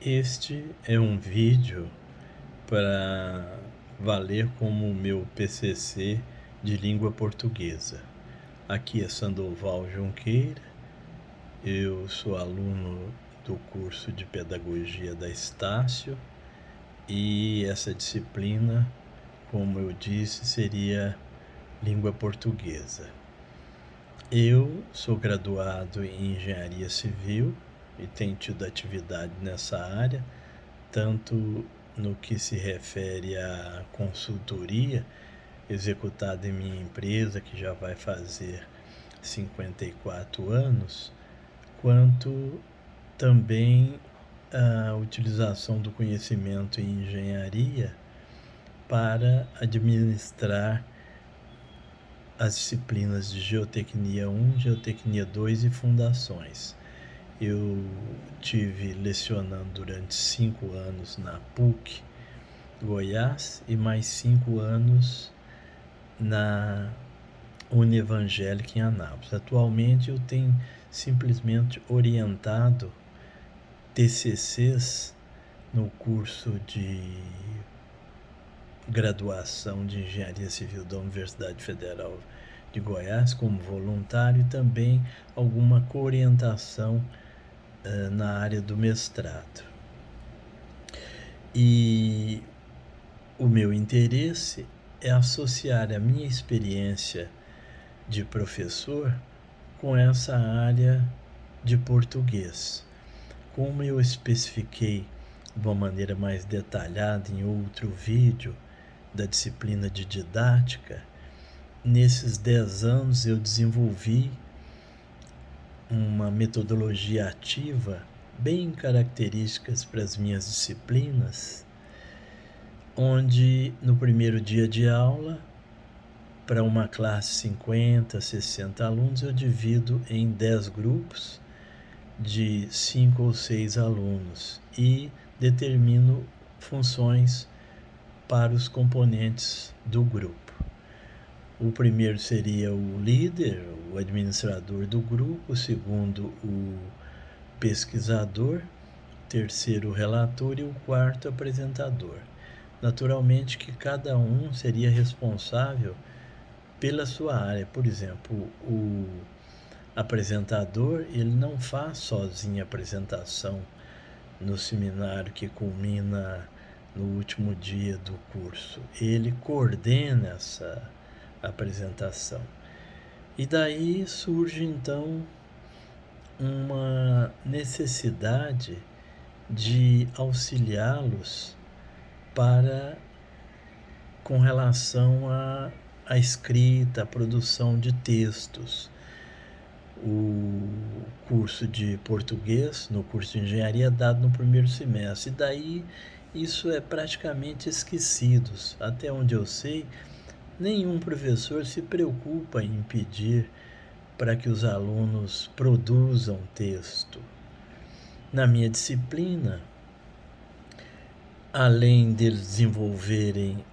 Este é um vídeo para valer como o meu PCC de língua portuguesa. Aqui é Sandoval Junqueira, eu sou aluno do curso de Pedagogia da Estácio e essa disciplina, como eu disse, seria língua portuguesa. Eu sou graduado em Engenharia Civil e tenho tido atividade nessa área, tanto no que se refere à consultoria executada em minha empresa, que já vai fazer 54 anos, quanto também a utilização do conhecimento em engenharia para administrar as disciplinas de Geotecnia 1, Geotecnia 2 e Fundações. Eu tive lecionando durante 5 anos na PUC, Goiás, e mais 5 anos na Unevangélica em Anápolis. Atualmente eu tenho simplesmente orientado TCCs no curso de graduação de Engenharia Civil da Universidade Federal de Goiás como voluntário e também alguma coorientação na área do mestrado. E o meu interesse é associar a minha experiência de professor com essa área de português. Como eu especifiquei de uma maneira mais detalhada em outro vídeo da disciplina de didática, nesses 10 anos eu desenvolvi uma metodologia ativa bem características para as minhas disciplinas, onde no primeiro dia de aula, para uma classe 50, 60 alunos, eu divido em 10 grupos de 5 ou 6 alunos e determino funções para os componentes do grupo. O primeiro seria o líder, o administrador do grupo, o segundo o pesquisador, o terceiro o relator e o quarto apresentador. Naturalmente que cada um seria responsável pela sua área. Por exemplo, o apresentador, ele não faz sozinho a apresentação no seminário que culmina no último dia do curso. Ele coordena essa apresentação. E daí surge então uma necessidade de auxiliá-los com relação à escrita, à produção de textos. O curso de português, no curso de engenharia, é dado no primeiro semestre, e daí isso é praticamente esquecido. Até onde eu sei, nenhum professor se preocupa em pedir para que os alunos produzam texto. Na minha disciplina, além deles desenvolverem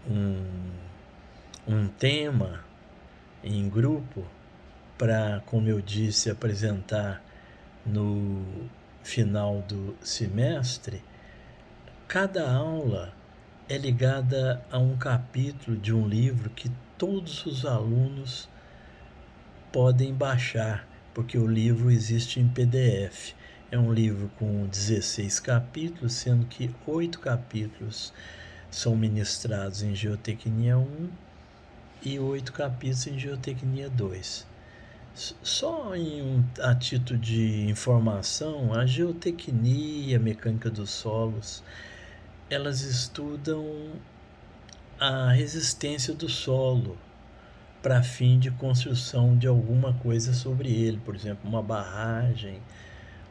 um tema em grupo para, como eu disse, apresentar no final do semestre, cada aula é ligada a um capítulo de um livro que todos os alunos podem baixar, porque o livro existe em PDF. É um livro com 16 capítulos, sendo que 8 capítulos são ministrados em Geotecnia 1 e 8 capítulos em Geotecnia 2. Só a título de informação, a geotecnia, a mecânica dos solos, elas estudam a resistência do solo para fim de construção de alguma coisa sobre ele, por exemplo, uma barragem,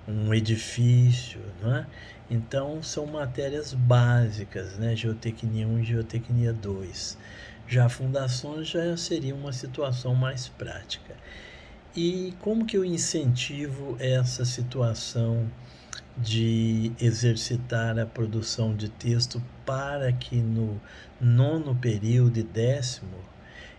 um edifício, não é? Então são matérias básicas, né? Geotecnia 1 e Geotecnia 2. Já fundações já seria uma situação mais prática. E como que eu incentivo essa situação de exercitar a produção de texto para que no 9º período e 10º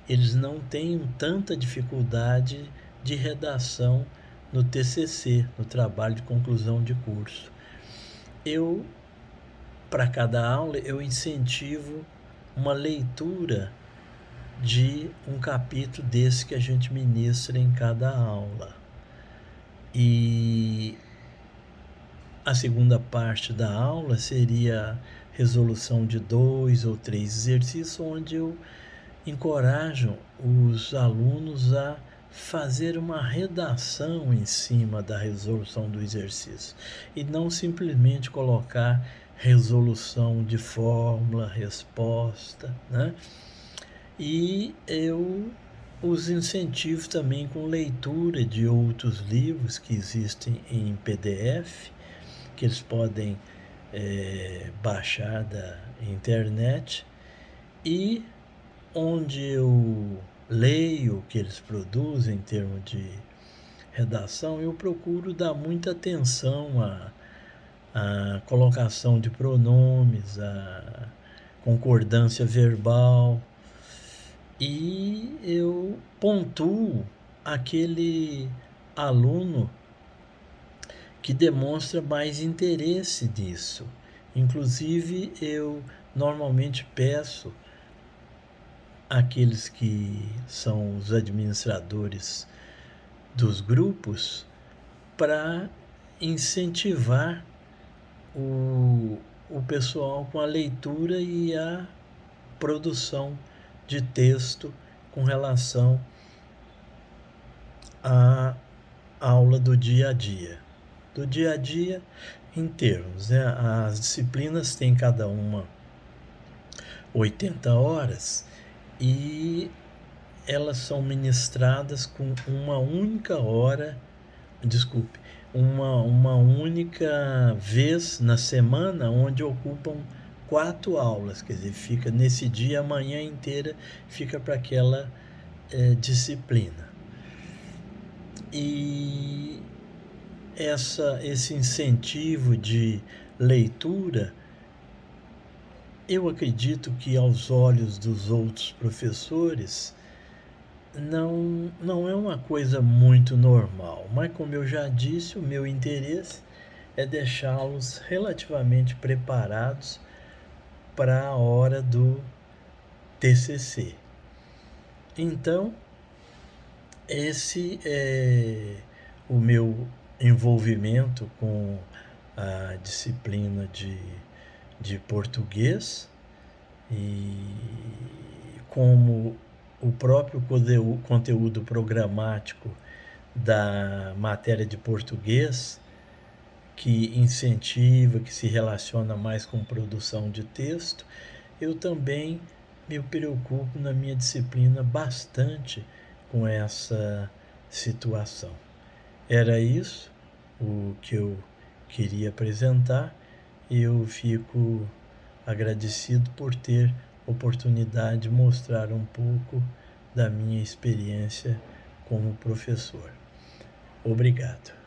eles não tenham tanta dificuldade de redação no TCC, no trabalho de conclusão de curso? Eu para cada aula, eu incentivo uma leitura de um capítulo desse que a gente ministra em cada aula. E a segunda parte da aula seria resolução de 2 ou 3 exercícios, onde eu encorajo os alunos a fazer uma redação em cima da resolução do exercício e não simplesmente colocar resolução de fórmula, resposta, né? E eu os incentivo também com leitura de outros livros que existem em PDF, que eles podem baixar da internet, e onde eu leio o que eles produzem em termos de redação, eu procuro dar muita atenção à colocação de pronomes, à concordância verbal, e eu pontuo aquele aluno que demonstra mais interesse nisso. Inclusive, eu normalmente peço àqueles que são os administradores dos grupos para incentivar o pessoal com a leitura e a produção de texto com relação à aula do dia a dia. Do dia a dia em termos, né? As disciplinas têm cada uma 80 horas e elas são ministradas com uma única vez na semana, onde ocupam 4 aulas, quer dizer, fica nesse dia, a manhã inteira fica para aquela disciplina. E esse incentivo de leitura, eu acredito que aos olhos dos outros professores não é uma coisa muito normal, mas como eu já disse, o meu interesse é deixá-los relativamente preparados para a hora do TCC. Então, esse é o meu envolvimento com a disciplina de português, e como o próprio conteúdo programático da matéria de português, que incentiva, que se relaciona mais com produção de texto, eu também me preocupo na minha disciplina bastante com essa situação. Era isso o que eu queria apresentar, e eu fico agradecido por ter oportunidade de mostrar um pouco da minha experiência como professor. Obrigado.